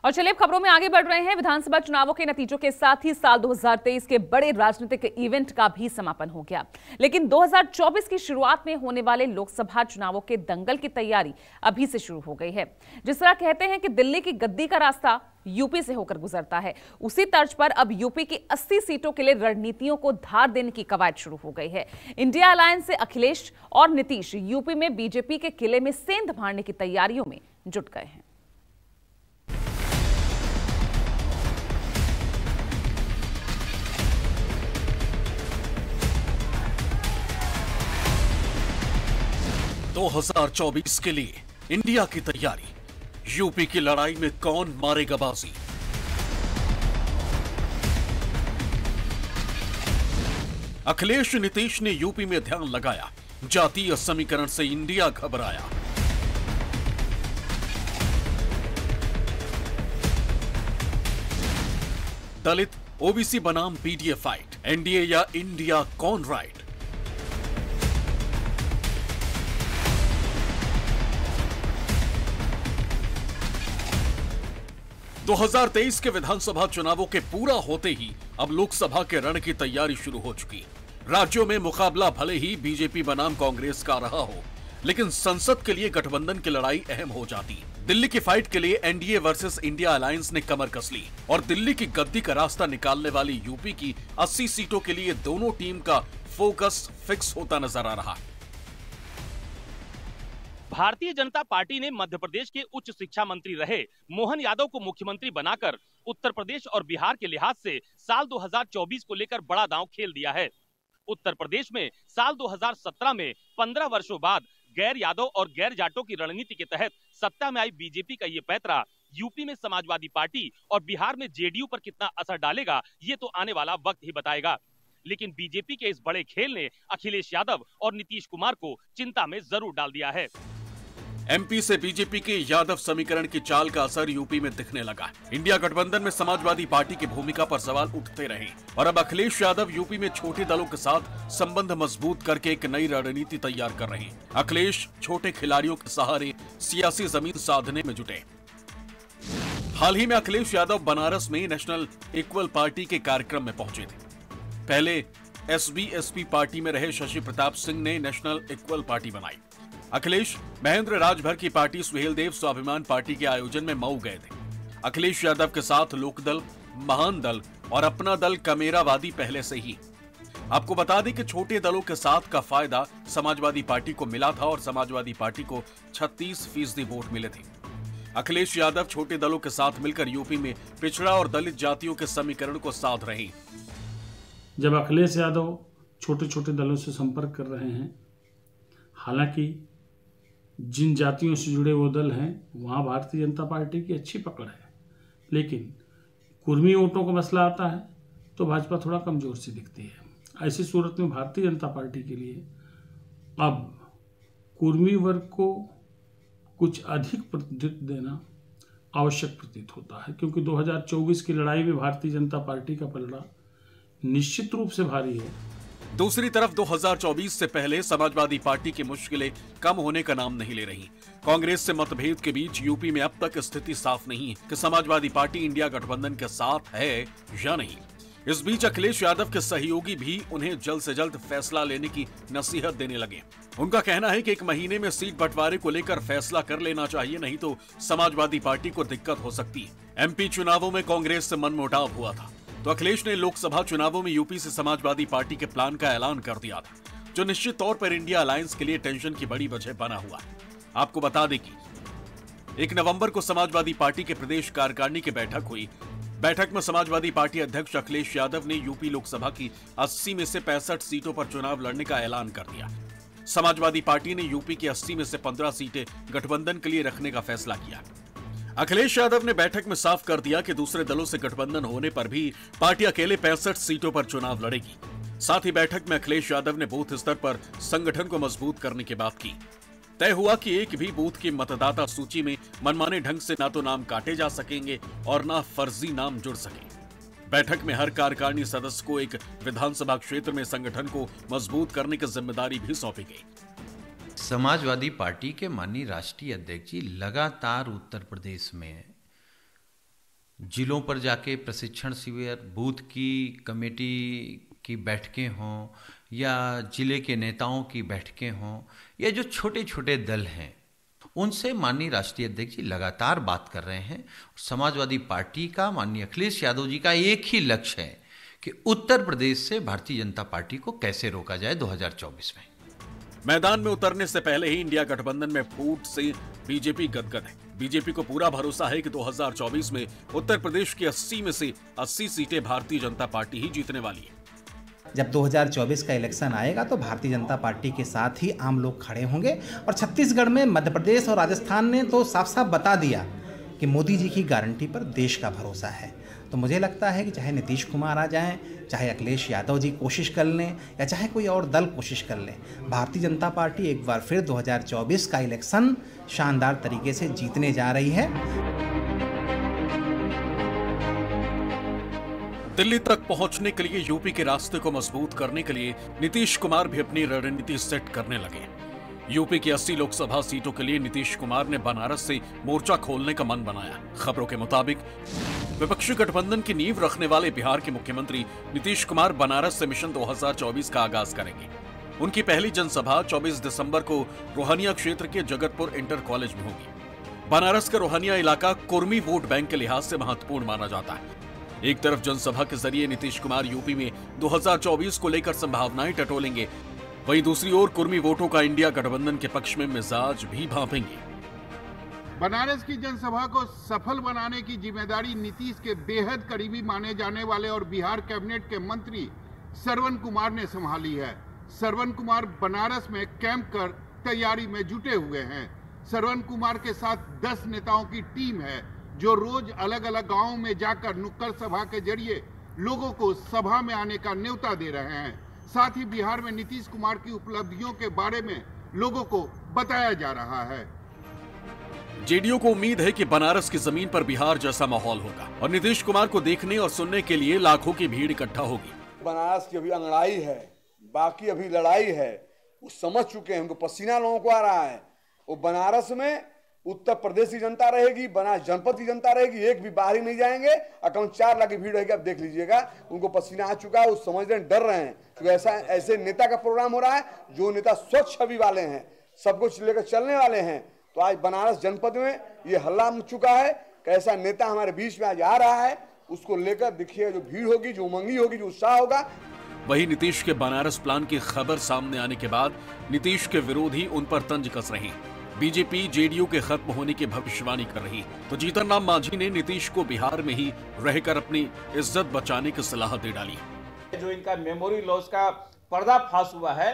और चलिए अब खबरों में आगे बढ़ रहे हैं। विधानसभा चुनावों के नतीजों के साथ ही साल 2023 के बड़े राजनीतिक इवेंट का भी समापन हो गया, लेकिन 2024 की शुरुआत में होने वाले लोकसभा चुनावों के दंगल की तैयारी अभी से शुरू हो गई है। जिस तरह कहते हैं कि दिल्ली की गद्दी का रास्ता यूपी से होकर गुजरता है, उसी तर्ज पर अब यूपी की 80 सीटों के लिए रणनीतियों को धार देने की कवायद शुरू हो गई है। इंडिया अलायंस से अखिलेश और नीतीश यूपी में बीजेपी के किले में सेंध मारने की तैयारियों में जुट गए हैं। दो 2024 के लिए इंडिया की तैयारी, यूपी की लड़ाई में कौन मारेगा बाजी। अखिलेश नीतीश ने यूपी में ध्यान लगाया, जातीय समीकरण से इंडिया घबराया। दलित ओबीसी बनाम पीडीए फाइट, एनडीए या इंडिया कौन राइट। दो 2023 के विधानसभा चुनावों के पूरा होते ही अब लोकसभा के रण की तैयारी शुरू हो चुकी। राज्यों में मुकाबला भले ही बीजेपी बनाम कांग्रेस का रहा हो, लेकिन संसद के लिए गठबंधन की लड़ाई अहम हो जाती। दिल्ली की फाइट के लिए एनडीए वर्सेस इंडिया अलायंस ने कमर कस ली और दिल्ली की गद्दी का रास्ता निकालने वाली यूपी की 80 सीटों के लिए दोनों टीम का फोकस फिक्स होता नजर आ रहा। भारतीय जनता पार्टी ने मध्य प्रदेश के उच्च शिक्षा मंत्री रहे मोहन यादव को मुख्यमंत्री बनाकर उत्तर प्रदेश और बिहार के लिहाज से साल 2024 को लेकर बड़ा दांव खेल दिया है। उत्तर प्रदेश में साल 2017 में 15 वर्षों बाद गैर यादव और गैर जाटों की रणनीति के तहत सत्ता में आई बीजेपी का ये पैतरा यूपी में समाजवादी पार्टी और बिहार में जेडीयू पर कितना असर डालेगा, ये तो आने वाला वक्त ही बताएगा। लेकिन बीजेपी के इस बड़े खेल ने अखिलेश यादव और नीतीश कुमार को चिंता में जरूर डाल दिया है। एमपी से बीजेपी के यादव समीकरण की चाल का असर यूपी में दिखने लगा। इंडिया गठबंधन में समाजवादी पार्टी की भूमिका पर सवाल उठते रहे और अब अखिलेश यादव यूपी में छोटे दलों के साथ संबंध मजबूत करके एक नई रणनीति तैयार कर रहे हैं। अखिलेश छोटे खिलाड़ियों के सहारे सियासी जमीन साधने में जुटे। हाल ही में अखिलेश यादव बनारस में नेशनल इक्वल पार्टी के कार्यक्रम में पहुंचे थे। पहले एसबीएसपी पार्टी में रहे शशि प्रताप सिंह ने नेशनल इक्वल पार्टी बनाई। अखिलेश महेंद्र राजभर की पार्टी सुहेल देव स्वाभिमान पार्टी के आयोजन में मऊ गए थे। अखिलेश यादव के साथ लोकदल, महान दल और अपना दल कमेरावादी पहले से ही। आपको बता दें कि छोटे दलों के साथ का फायदा समाजवादी पार्टी को मिला था और समाजवादी पार्टी को 36% वोट मिले थे। अखिलेश यादव छोटे दलों के साथ मिलकर यूपी में पिछड़ा और दलित जातियों के समीकरण को साध रहे। जब अखिलेश यादव छोटे छोटे दलों से संपर्क कर रहे हैं, हालांकि जिन जातियों से जुड़े वो दल हैं वहाँ भारतीय जनता पार्टी की अच्छी पकड़ है, लेकिन कुर्मी वोटों का मसला आता है तो भाजपा थोड़ा कमजोर सी दिखती है। ऐसी सूरत में भारतीय जनता पार्टी के लिए अब कुर्मी वर्ग को कुछ अधिक प्रतिनिधित्व देना आवश्यक प्रतीत होता है, क्योंकि 2024 की लड़ाई में भारतीय जनता पार्टी का पलड़ा निश्चित रूप से भारी है। दूसरी तरफ 2024 से पहले समाजवादी पार्टी की मुश्किलें कम होने का नाम नहीं ले रही। कांग्रेस से मतभेद के बीच यूपी में अब तक स्थिति साफ नहीं है कि समाजवादी पार्टी इंडिया गठबंधन के साथ है या नहीं। इस बीच अखिलेश यादव के सहयोगी भी उन्हें जल्द से जल्द फैसला लेने की नसीहत देने लगे। उनका कहना है कि 1 महीने में सीट बंटवारे को लेकर फैसला कर लेना चाहिए, नहीं तो समाजवादी पार्टी को दिक्कत हो सकती है। एमपी चुनावों में कांग्रेस से मनमुटाव हुआ था तो अखिलेश ने लोकसभा चुनावों में यूपी से समाजवादी पार्टी के प्लान का ऐलान कर दिया था, जो निश्चित तौर पर इंडिया अलायंस के लिए टेंशन की बड़ी वजह बना हुआ है। आपको बता दें कि 1 नवंबर को समाजवादी पार्टी के प्रदेश कार्यकारिणी की बैठक हुई। बैठक में समाजवादी पार्टी अध्यक्ष अखिलेश यादव ने यूपी लोकसभा की 80 में से 65 सीटों पर चुनाव लड़ने का ऐलान कर दिया। समाजवादी पार्टी ने यूपी की 80 में से 15 सीटें गठबंधन के लिए रखने का फैसला किया। अखिलेश यादव ने बैठक में साफ कर दिया कि दूसरे दलों से गठबंधन होने पर भी पार्टी अकेले 65 सीटों पर चुनाव लड़ेगी। साथ ही बैठक में अखिलेश यादव ने बूथ स्तर पर संगठन को मजबूत करने की बात की। तय हुआ कि एक भी बूथ की मतदाता सूची में मनमाने ढंग से ना तो नाम काटे जा सकेंगे और ना फर्जी नाम जुड़ सके। बैठक में हर कार्यकारिणी सदस्य को एक विधानसभा क्षेत्र में संगठन को मजबूत करने की जिम्मेदारी भी सौंपी गई। समाजवादी पार्टी के माननीय राष्ट्रीय अध्यक्ष जी लगातार उत्तर प्रदेश में जिलों पर जाके प्रशिक्षण शिविर, बूथ की कमेटी की बैठकें हों या जिले के नेताओं की बैठकें हों या जो छोटे छोटे दल हैं उनसे माननीय राष्ट्रीय अध्यक्ष जी लगातार बात कर रहे हैं। समाजवादी पार्टी का, माननीय अखिलेश यादव जी का एक ही लक्ष्य है कि उत्तर प्रदेश से भारतीय जनता पार्टी को कैसे रोका जाए 2024 में। मैदान में उतरने से पहले ही इंडिया गठबंधन में फूट से बीजेपी गदगद है। बीजेपी को पूरा भरोसा है कि 2024 में उत्तर प्रदेश की 80 में से 80 सीटें भारतीय जनता पार्टी ही जीतने वाली है। जब 2024 का इलेक्शन आएगा तो भारतीय जनता पार्टी के साथ ही आम लोग खड़े होंगे। और छत्तीसगढ़ में, मध्य प्रदेश और राजस्थान ने तो साफ साफ बता दिया कि मोदी जी की गारंटी पर देश का भरोसा है। तो मुझे लगता है कि चाहे नीतीश कुमार आ जाएं, चाहे अखिलेश यादव जी कोशिश कर लें या चाहे कोई और दल कोशिश कर लें, भारतीय जनता पार्टी एक बार फिर 2024 का इलेक्शन शानदार तरीके से जीतने जा रही है। दिल्ली तक पहुंचने के लिए यूपी के रास्ते को मजबूत करने के लिए नीतीश कुमार भी अपनी रणनीति सेट करने लगे। यूपी की 80 लोकसभा सीटों के लिए नीतीश कुमार ने बनारस से मोर्चा खोलने का मन बनाया। खबरों के मुताबिक विपक्षी गठबंधन की नींव रखने वाले बिहार के मुख्यमंत्री नीतीश कुमार बनारस से मिशन 2024 का आगाज करेंगे। उनकी पहली जनसभा 24 दिसंबर को रोहनिया क्षेत्र के जगतपुर इंटर कॉलेज में होगी। बनारस का रोहनिया इलाका कुर्मी वोट बैंक के लिहाज से महत्वपूर्ण माना जाता है। एक तरफ जनसभा के जरिए नीतीश कुमार यूपी में 2024 को लेकर संभावनाएं टटोलेंगे, वहीं दूसरी ओर कुर्मी वोटों का इंडिया गठबंधन के पक्ष में मिजाज भी भांपेंगे। बनारस की जनसभा को सफल बनाने की जिम्मेदारी नीतीश के बेहद करीबी माने जाने वाले और बिहार कैबिनेट के मंत्री श्रवण कुमार ने संभाली है। श्रवण कुमार बनारस में कैंप कर तैयारी में जुटे हुए हैं। श्रवण कुमार के साथ 10 नेताओं की टीम है जो रोज अलग अलग गांवों में जाकर नुक्कड़ सभा के जरिए लोगों को सभा में आने का न्योता दे रहे हैं। साथ ही बिहार में नीतीश कुमार की उपलब्धियों के बारे में लोगों को बताया जा रहा है। जेडीयू को उम्मीद है कि बनारस की जमीन पर बिहार जैसा माहौल होगा और नीतीश कुमार को देखने और सुनने के लिए लाखों की भीड़ इकट्ठा होगी। बनारस की अभी अंगड़ाई है, बाकी अभी लड़ाई है, वो समझ चुके हैं, उनको पसीना लोगों को आ रहा है। वो बनारस में उत्तर प्रदेश की जनता रहेगी, बनारस जनपद की जनता रहेगी, एक भी बाहर ही नहीं जाएंगे। अकाउंट 4 लाख की भीड़ रहेगी, अब देख लीजिएगा। उनको पसीना आ चुका है, वो समझ रहे हैं, डर रहे हैं, क्योंकि ऐसे नेता का प्रोग्राम हो रहा है जो नेता स्वच्छ छवि वाले हैं, सब कुछ लेकर चलने वाले हैं। तो आज बनारस जनपद में ये हल्ला मच चुका है कि ऐसा नेता हमारे बीच में आज आ रहा है, उसको लेकर देखिए जो भीड़ होगी, जो उमंगी होगी, जो उत्साह होगा। वही नीतीश के बनारस प्लान की खबर सामने आने के बाद नीतीश के विरोधी उन पर तंज कस रहे हैं। बीजेपी जेडीयू के खत्म होने की भविष्यवाणी कर रही है, तो जीतन राम मांझी ने नीतीश को बिहार में ही रहकर अपनी इज्जत बचाने की सलाह दे डाली। जो इनका मेमोरी लॉस का पर्दाफाश हुआ है,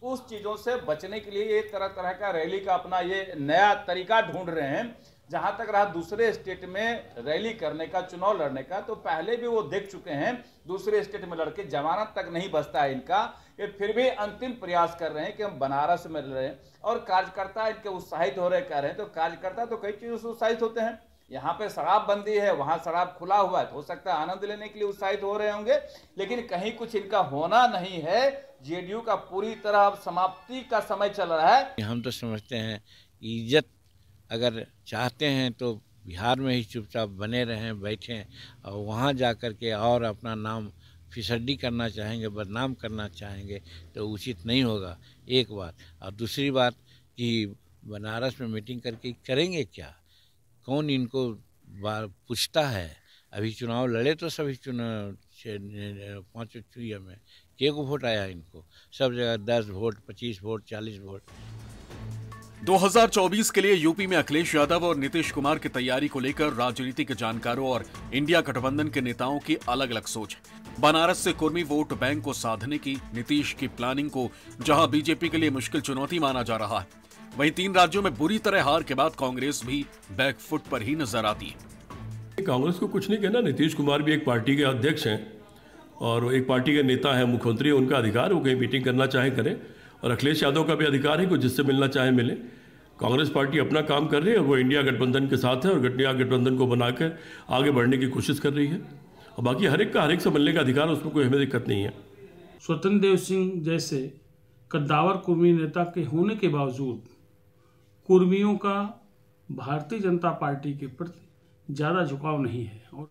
उस चीजों से बचने के लिए ये तरह तरह का रैली का अपना ये नया तरीका ढूंढ रहे हैं। जहां तक रहा दूसरे स्टेट में रैली करने का, चुनाव लड़ने का, तो पहले भी वो देख चुके हैं, दूसरे स्टेट में लड़के जमानत तक नहीं बचता है इनका। ये फिर भी अंतिम प्रयास कर रहे हैं कि हम बनारस में लड़ें, और कार्यकर्ता इनके उत्साहित हो रहे कह रहे हैं। तो कार्यकर्ता तो कई चीजों से उत्साहित होते हैं। यहाँ पे शराबबंदी है, वहां शराब खुला हुआ है, तो हो सकता है आनंद लेने के लिए उत्साहित हो रहे होंगे, लेकिन कहीं कुछ इनका होना नहीं है। जेडीयू का पूरी तरह अब समाप्ति का समय चल रहा है। हम तो समझते हैं इज्जत अगर चाहते हैं तो बिहार में ही चुपचाप बने रहें, बैठें, और वहाँ जा कर के और अपना नाम फिसड्डी करना चाहेंगे, बदनाम करना चाहेंगे तो उचित नहीं होगा, एक बात। और दूसरी बात कि बनारस में मीटिंग करके करेंगे क्या, कौन इनको पूछता है। अभी चुनाव लड़े तो सभी चुनाव 5 चुनाव में एक वोट आया इनको, सब जगह 10 वोट, 25 वोट, 40 वोट। 2024 के लिए यूपी में अखिलेश यादव और नीतीश कुमार की तैयारी को लेकर राजनीतिक जानकारों और इंडिया गठबंधन के नेताओं की अलग अलग सोच है। बनारस से कुर्मी वोट बैंक को साधने की नीतीश की प्लानिंग को जहां बीजेपी के लिए मुश्किल चुनौती माना जा रहा है, वहीं 3 राज्यों में बुरी तरह हार के बाद कांग्रेस भी बैकफुट पर ही नजर आती है। कांग्रेस को कुछ नहीं कहना, नीतीश कुमार भी एक पार्टी के अध्यक्ष हैं और एक पार्टी के नेता है, मुख्यमंत्री है, उनका अधिकार, वो कहीं मीटिंग करना चाहे करें, और अखिलेश यादव का भी अधिकार है कि जिससे मिलना चाहे मिले। कांग्रेस पार्टी अपना काम कर रही है और वो इंडिया गठबंधन के साथ है और इंडिया गठबंधन को बनाकर आगे बढ़ने की कोशिश कर रही है, और बाकी हर एक से मिलने का अधिकार, उसमें कोई हमें दिक्कत नहीं है। स्वतंत्र देव सिंह जैसे कद्दावर कुर्मी नेता के होने के बावजूद कुर्मियों का भारतीय जनता पार्टी के प्रति ज़्यादा झुकाव नहीं है। और